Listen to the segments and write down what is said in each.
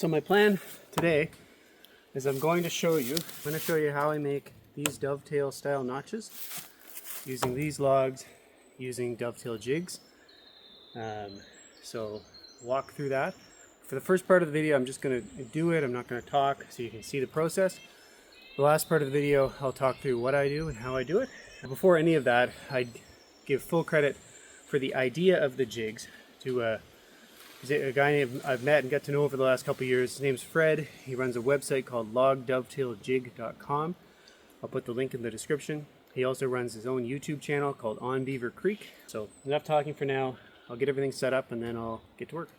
So my plan today is I'm going to show you how I make these dovetail style notches using these logs, using dovetail jigs. So walk through that. For the first part of the video, I'm just going to do it. I'm not going to talk so you can see the process. The last part of the video, I'll talk through what I do and how I do it. Before any of that, I'd give full credit for the idea of the jigs to a guy I've met and got to know over the last couple of years. His name's Fred. He runs a website called logdovetailjig.com. I'll put the link in the description. He also runs his own YouTube channel called On Beaver Creek. So enough talking for now. I'll get everything set up and then I'll get to work.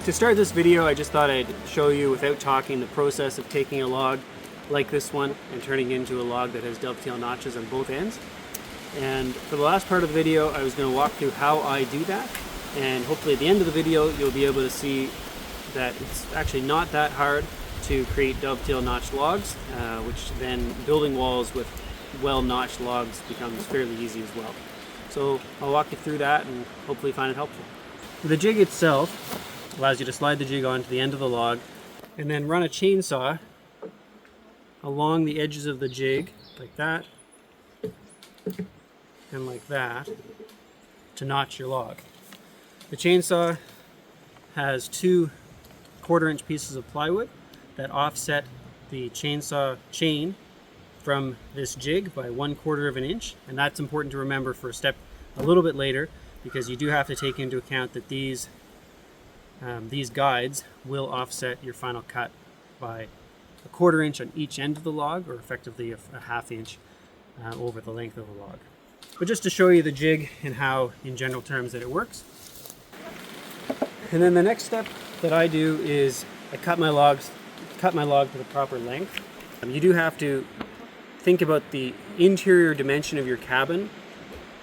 To start this video, I just thought I'd show you, without talking, the process of taking a log like this one and turning it into a log that has dovetail notches on both ends. And for the last part of the video, I was going to walk through how I do that, and hopefully at the end of the video you'll be able to see that it's actually not that hard to create dovetail notched logs, which then building walls with well notched logs becomes fairly easy as well. So I'll walk you through that and hopefully find it helpful. The jig itself allows you to slide the jig onto the end of the log and then run a chainsaw along the edges of the jig like that and like that to notch your log. The chainsaw has 2 1/4-inch pieces of plywood that offset the chainsaw chain from this jig by 1/4 of an inch, and that's important to remember for a step a little bit later, because you do have to take into account that these guides will offset your final cut by 1/4 inch on each end of the log, or effectively a 1/2 inch over the length of the log. But just to show you the jig and how, in general terms, that it works. And then the next step that I do is I cut my log to the proper length. You do have to think about the interior dimension of your cabin,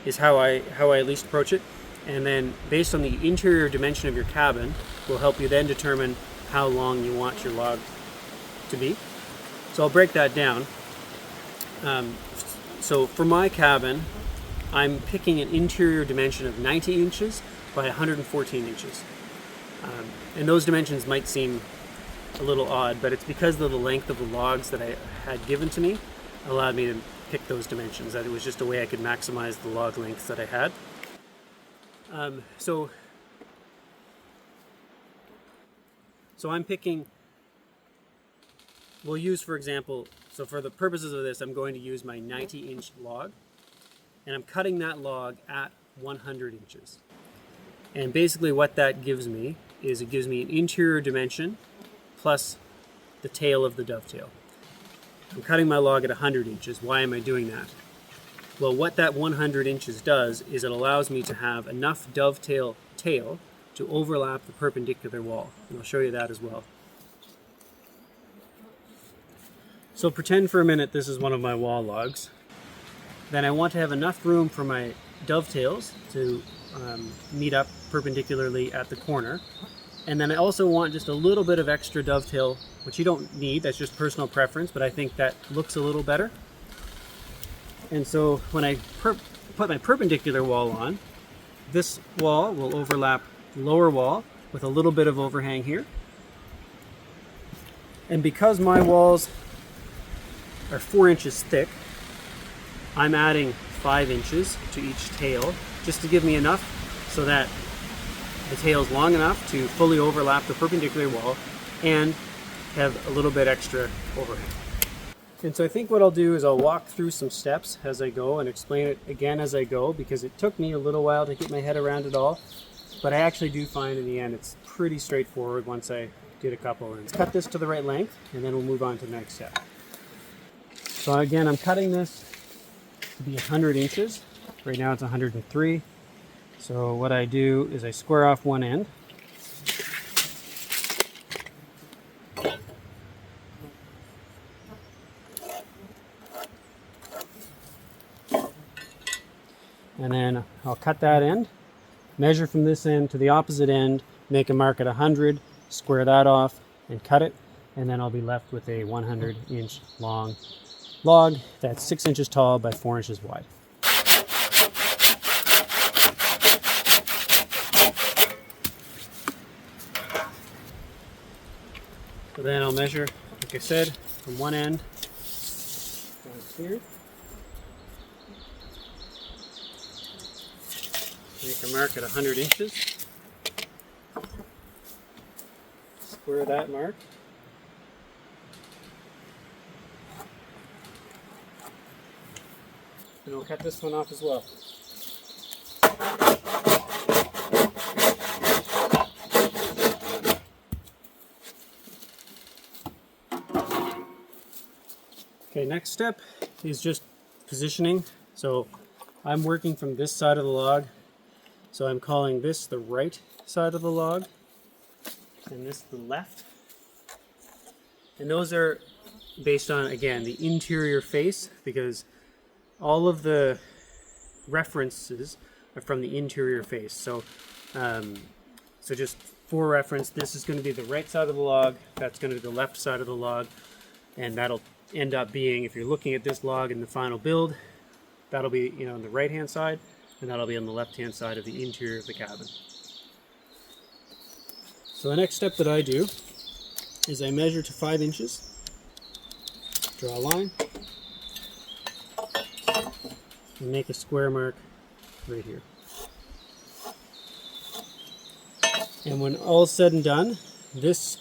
is how I at least approach it. And then based on the interior dimension of your cabin will help you then determine how long you want your log to be. So I'll break that down. So for my cabin, I'm picking an interior dimension of 90 inches by 114 inches. And those dimensions might seem a little odd, but it's because of the length of the logs that I had given to me allowed me to pick those dimensions. That it was just a way I could maximize the log lengths that I had. So I'm picking, we'll use, for example, so for the purposes of this, I'm going to use my 90-inch log, and I'm cutting that log at 100 inches. And basically what that gives me is it gives me an interior dimension plus the tail of the dovetail. I'm cutting my log at 100 inches. Why am I doing that? Well, what that 100 inches does is it allows me to have enough dovetail tail to overlap the perpendicular wall. And I'll show you that as well. So pretend for a minute this is one of my wall logs. Then I want to have enough room for my dovetails to meet up perpendicularly at the corner. And then I also want just a little bit of extra dovetail, which you don't need, that's just personal preference, but I think that looks a little better. And so when I put my perpendicular wall on, this wall will overlap the lower wall with a little bit of overhang here. And because my walls are 4 inches thick, I'm adding 5 inches to each tail just to give me enough so that the tail is long enough to fully overlap the perpendicular wall and have a little bit extra overhang. And so I think what I'll do is I'll walk through some steps as I go and explain it again as I go, because it took me a little while to get my head around it all, but I actually do find in the end it's pretty straightforward once I did a couple. Let's cut this to the right length and then we'll move on to the next step. So again, I'm cutting this to be 100 inches. Right now it's 103. So what I do is I square off one end. And then I'll cut that end, measure from this end to the opposite end, make a mark at 100, square that off and cut it, and then I'll be left with a 100-inch long log that's 6 inches tall by 4 inches wide. So then I'll measure, like I said, from one end down here. Make a mark at 100 inches. Square that mark. And we'll cut this one off as well. Okay, next step is just positioning. So I'm working from this side of the log. So I'm calling this the right side of the log. and this the left. And those are based on, again, the interior face, because all of the references are from the interior face. So, so just for reference, this is going to be the right side of the log, that's going to be the left side of the log, and that'll end up being, if you're looking at this log in the final build, that'll be, you know, on the right hand side, and that'll be on the left hand side of the interior of the cabin. So the next step that I do is I measure to 5 inches, draw a line, and make a square mark right here. And when all is said and done, this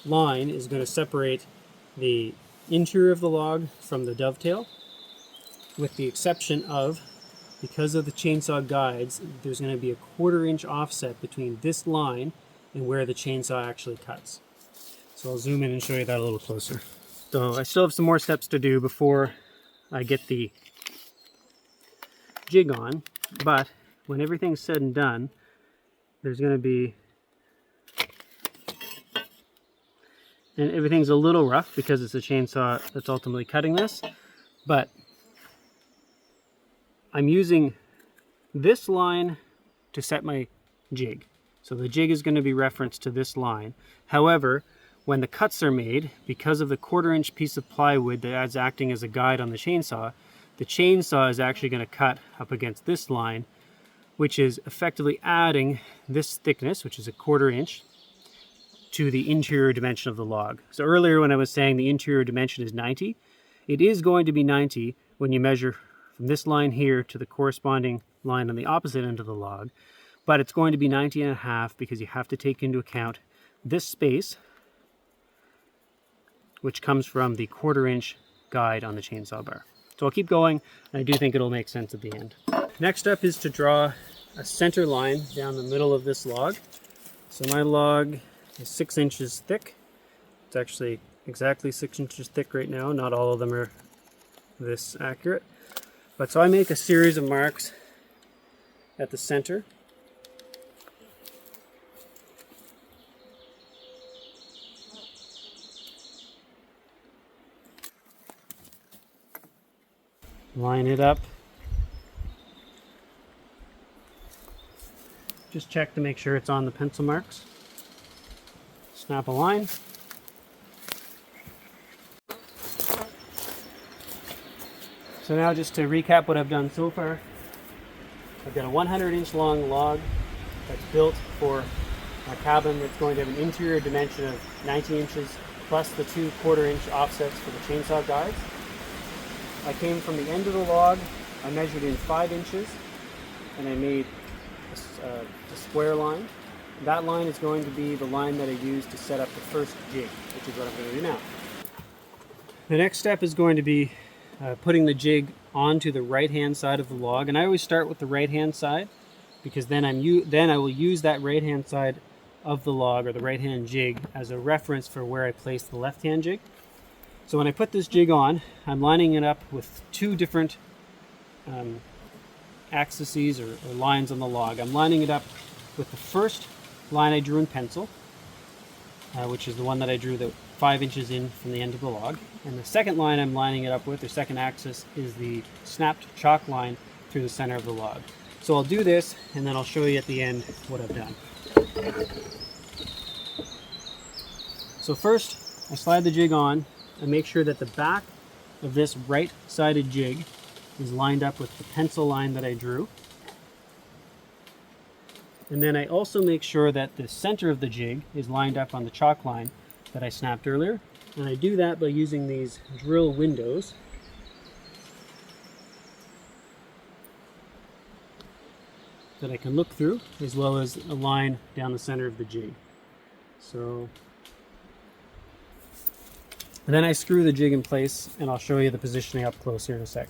line is going to separate the interior of the log from the dovetail, with the exception of, because of the chainsaw guides, there's going to be a 1/4 inch offset between this line and where the chainsaw actually cuts. So I'll zoom in and show you that a little closer. So I still have some more steps to do before I get the jig on, but when everything's said and done, there's going to be, and everything's a little rough because it's a chainsaw that's ultimately cutting this, but I'm using this line to set my jig. So the jig is going to be referenced to this line. However, when the cuts are made, because of the 1/4 inch piece of plywood that's acting as a guide on the chainsaw is actually going to cut up against this line, which is effectively adding this thickness, which is a 1/4 inch, to the interior dimension of the log. So earlier when I was saying the interior dimension is 90, it is going to be 90 when you measure from this line here to the corresponding line on the opposite end of the log, but it's going to be 90.5 because you have to take into account this space, which comes from the 1/4 inch guide on the chainsaw bar. So I'll keep going, and I do think it'll make sense at the end. Next up is to draw a center line down the middle of this log. So my log is 6 inches thick. It's actually exactly 6 inches thick right now. Not all of them are this accurate. But so I make a series of marks at the center. Line it up. Just check to make sure it's on the pencil marks. Snap a line. So now just to recap what I've done so far, I've got a 100 inch long log that's built for a cabin that's going to have an interior dimension of 90 inches plus the 2 1/4 inch offsets for the chainsaw guides. I came from the end of the log, I measured in 5 inches, and I made a square line. That line is going to be the line that I use to set up the first jig, which is what I'm going to do now. The next step is going to be putting the jig onto the right hand side of the log, and I always start with the right hand side because then I will use that right hand side of the log, or the right hand jig, as a reference for where I place the left hand jig. So when I put this jig on, I'm lining it up with 2 different axes or lines on the log. I'm lining it up with the first line I drew in pencil, which is the one that I drew the 5 inches in from the end of the log. And the second line I'm lining it up with, the second axis, is the snapped chalk line through the center of the log. So I'll do this, and then I'll show you at the end what I've done. So first, I slide the jig on and make sure that the back of this right-sided jig is lined up with the pencil line that I drew. And then I also make sure that the center of the jig is lined up on the chalk line that I snapped earlier. And I do that by using these drill windows. That I can look through, as well as a line down the center of the jig. So, and then I screw the jig in place, and I'll show you the positioning up close here in a sec.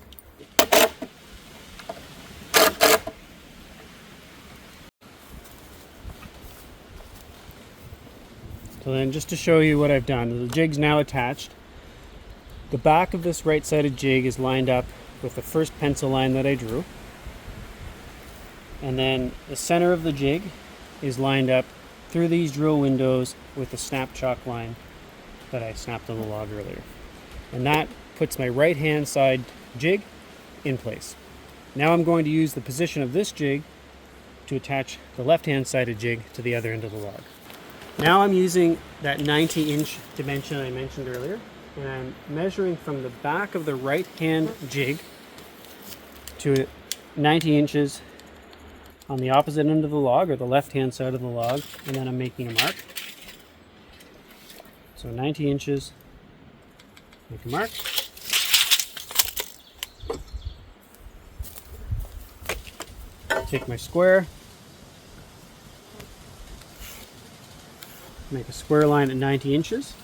So then, just to show you what I've done, the jig's now attached. The back of this right-sided jig is lined up with the first pencil line that I drew. And then the center of the jig is lined up through these drill windows with the snap chalk line that I snapped on the log earlier. And that puts my right hand side jig in place. Now I'm going to use the position of this jig to attach the left hand sided jig to the other end of the log. Now I'm using that 90-inch dimension I mentioned earlier, and I'm measuring from the back of the right hand jig to 90 inches on the opposite end of the log, or the left hand side of the log, and then I'm making a mark. So 90 inches, make a mark. Take my square, make a square line at 90 inches.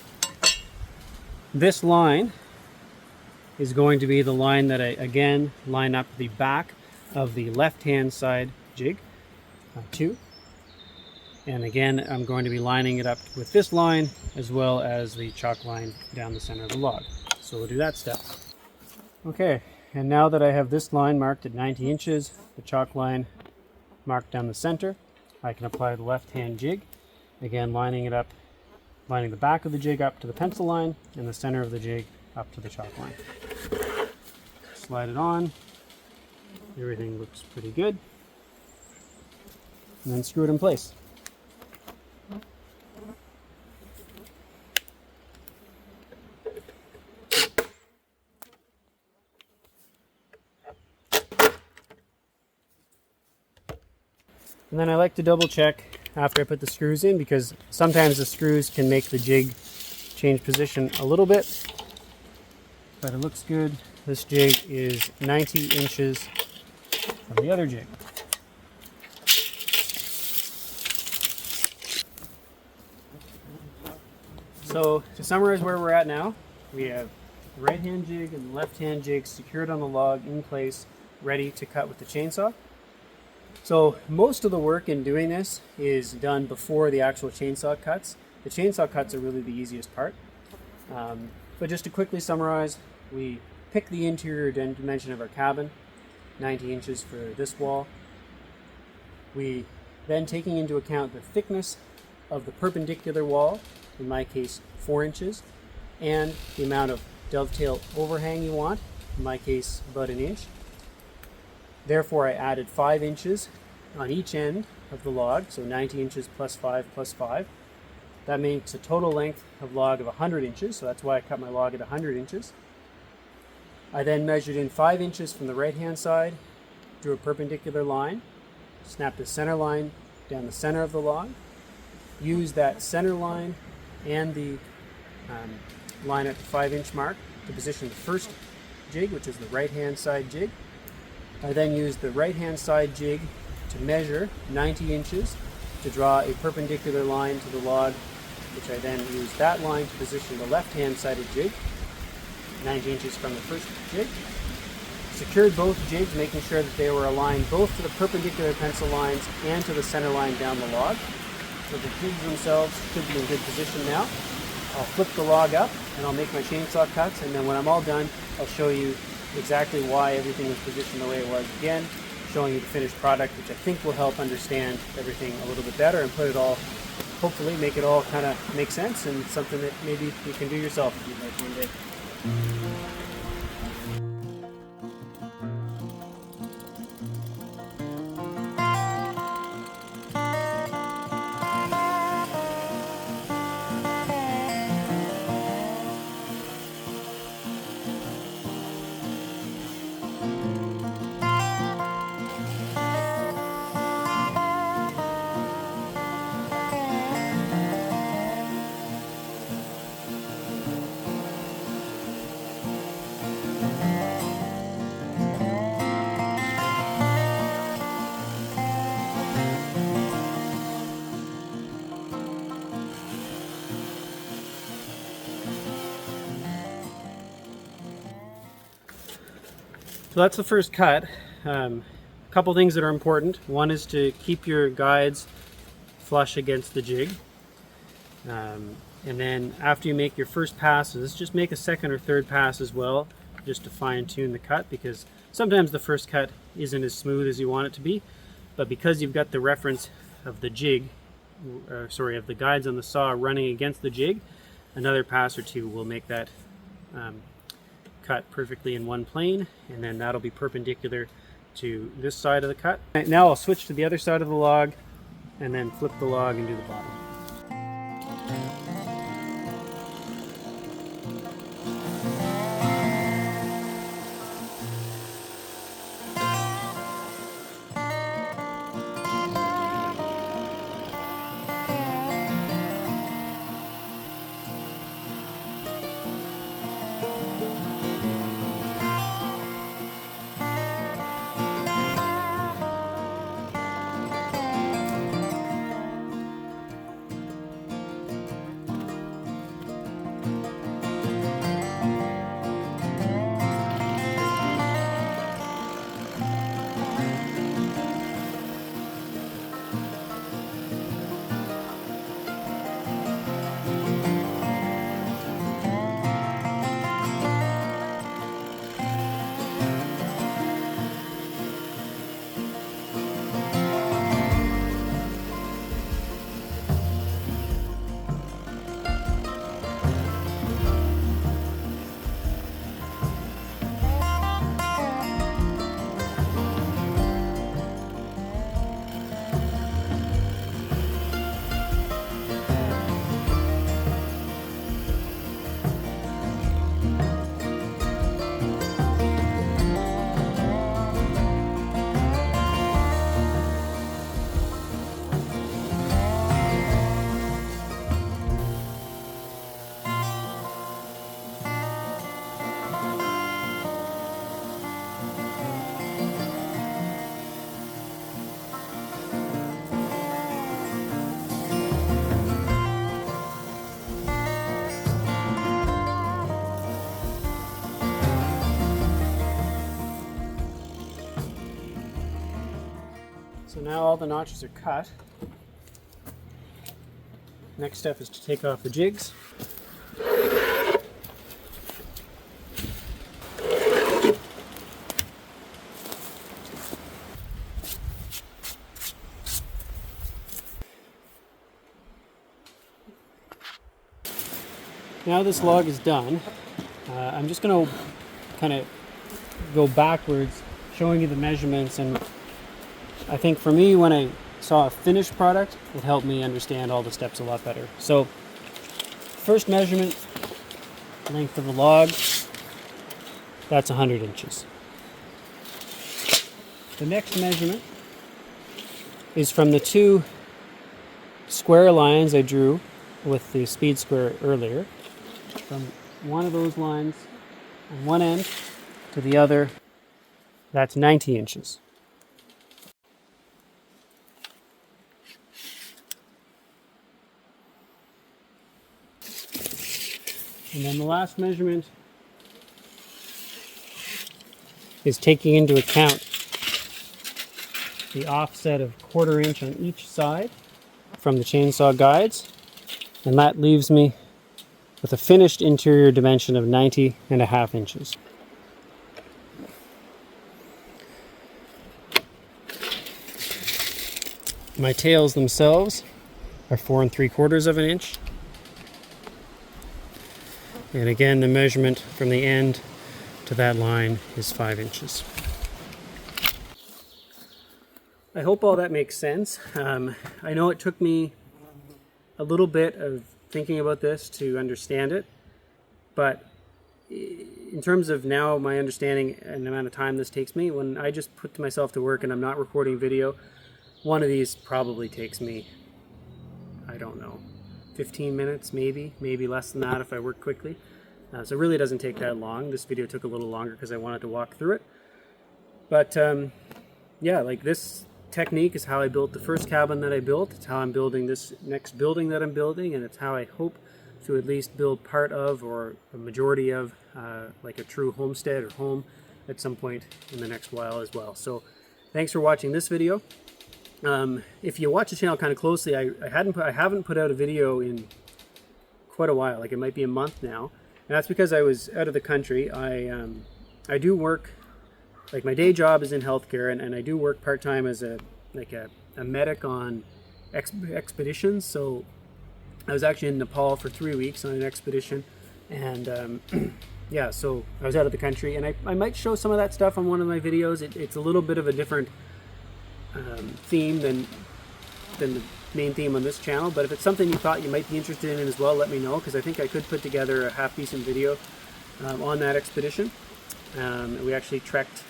This line is going to be the line that I again line up the back of the left hand side jig to. And again, I'm going to be lining it up with this line as well as the chalk line down the center of the log. So we'll do that step. Okay, and now that I have this line marked at 90 inches, the chalk line marked down the center, I can apply the left hand jig. Again, lining the back of the jig up to the pencil line and the center of the jig up to the chalk line. Slide it on. Everything looks pretty good. And then screw it in place. And then I like to double check after I put the screws in, because sometimes the screws can make the jig change position a little bit. But it looks good. This jig is 90 inches from the other jig. So to summarize where we're at now, we have the right hand jig and the left hand jig secured on the log in place, ready to cut with the chainsaw. So most of the work in doing this is done before the actual chainsaw cuts. The chainsaw cuts are really the easiest part. But just to quickly summarize, we pick the interior dimension of our cabin, 90 inches for this wall. We then, taking into account the thickness of the perpendicular wall, in my case 4 inches, and the amount of dovetail overhang you want, in my case about 1 inch. Therefore, I added 5 inches on each end of the log, so 90 inches plus 5 plus 5. That makes a total length of log of 100 inches, so that's why I cut my log at 100 inches. I then measured in 5 inches from the right-hand side, drew a perpendicular line, snapped a center line down the center of the log, used that center line and the line at the 5-inch mark to position the first jig, which is the right-hand side jig. I then used the right-hand side jig to measure 90 inches to draw a perpendicular line to the log, which I then used that line to position the left-hand sided jig, 90 inches from the first jig. Secured both jigs, making sure that they were aligned both to the perpendicular pencil lines and to the center line down the log. So the jigs themselves should be in good position now. I'll flip the log up and I'll make my chainsaw cuts, and then when I'm all done, I'll show you exactly why everything was positioned the way it was again, showing you the finished product, which I think will help understand everything a little bit better and put it all, hopefully make it all kind of make sense and something that maybe you can do yourself if you'd like one day. So that's the first cut. A couple things that are important. One is to keep your guides flush against the jig. And then after you make your first passes, just make a second or third pass as well, just to fine tune the cut, because sometimes the first cut isn't as smooth as you want it to be. But because you've got the reference of the jig of the guides on the saw running against the jig, another pass or two will make that cut perfectly in one plane, and then that'll be perpendicular to this side of the cut. Now I'll switch to the other side of the log and then flip the log and do the bottom. So now all the notches are cut. Next step is to take off the jigs. Now this log is done, I'm just going to kind of go backwards, showing you the measurements, and I think for me, when I saw a finished product, it helped me understand all the steps a lot better. So, first measurement, length of the log, that's 100 inches. The next measurement is from the two square lines I drew with the speed square earlier. From one of those lines on one end to the other, that's 90 inches. And then the last measurement is taking into account the offset of 1/4 inch on each side from the chainsaw guides, and that leaves me with a finished interior dimension of 90.5 inches. My tails themselves are 4 3/4 of an inch. And again, the measurement from the end to that line is 5 inches. I hope all that makes sense. I know it took me a little bit of thinking about this to understand it, but in terms of now my understanding and the amount of time this takes me, when I just put myself to work and I'm not recording video, one of these probably takes me, I don't know, 15 minutes, maybe less than that if I work quickly. So it really doesn't take that long. This video took a little longer because I wanted to walk through it. But yeah, like this technique is how I built the first cabin that I built. It's how I'm building this next building that I'm building, and it's how I hope to at least build part of, or a majority of, like a true homestead or home at some point in the next while as well. So thanks for watching this video. If you watch the channel kind of closely, I haven't put out a video in quite a while. Like it might be a month now, and that's because I was out of the country. I do work, like my day job is in healthcare, and I do work part-time as a medic on expeditions. So I was actually in Nepal for 3 weeks on an expedition, and yeah, so I was out of the country, and I might show some of that stuff on one of my videos. It's a little bit of a different theme than the main theme on this channel, but if it's something you thought you might be interested in as well, let me know, because I think I could put together a half-decent video on that expedition. We actually trekked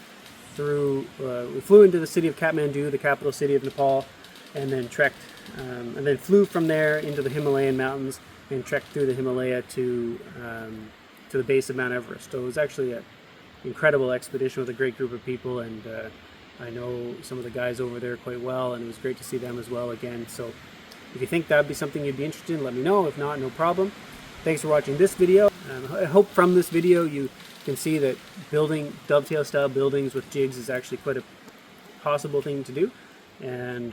through, we flew into the city of Kathmandu, the capital city of Nepal, and then trekked, and then flew from there into the Himalayan mountains and trekked through the Himalaya to the base of Mount Everest. So it was actually an incredible expedition with a great group of people, and I know some of the guys over there quite well, and it was great to see them as well again. So if you think that would be something you'd be interested in, let me know. If not, no problem. Thanks for watching this video. I hope from this video you can see that building dovetail style buildings with jigs is actually quite a possible thing to do. And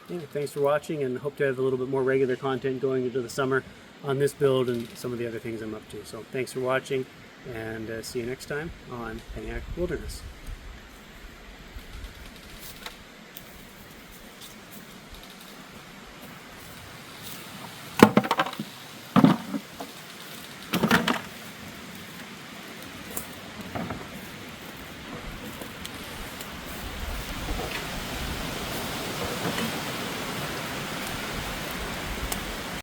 yeah, thanks for watching, and hope to have a little bit more regular content going into the summer on this build and some of the other things I'm up to. So thanks for watching, and see you next time on Penniac Wilderness.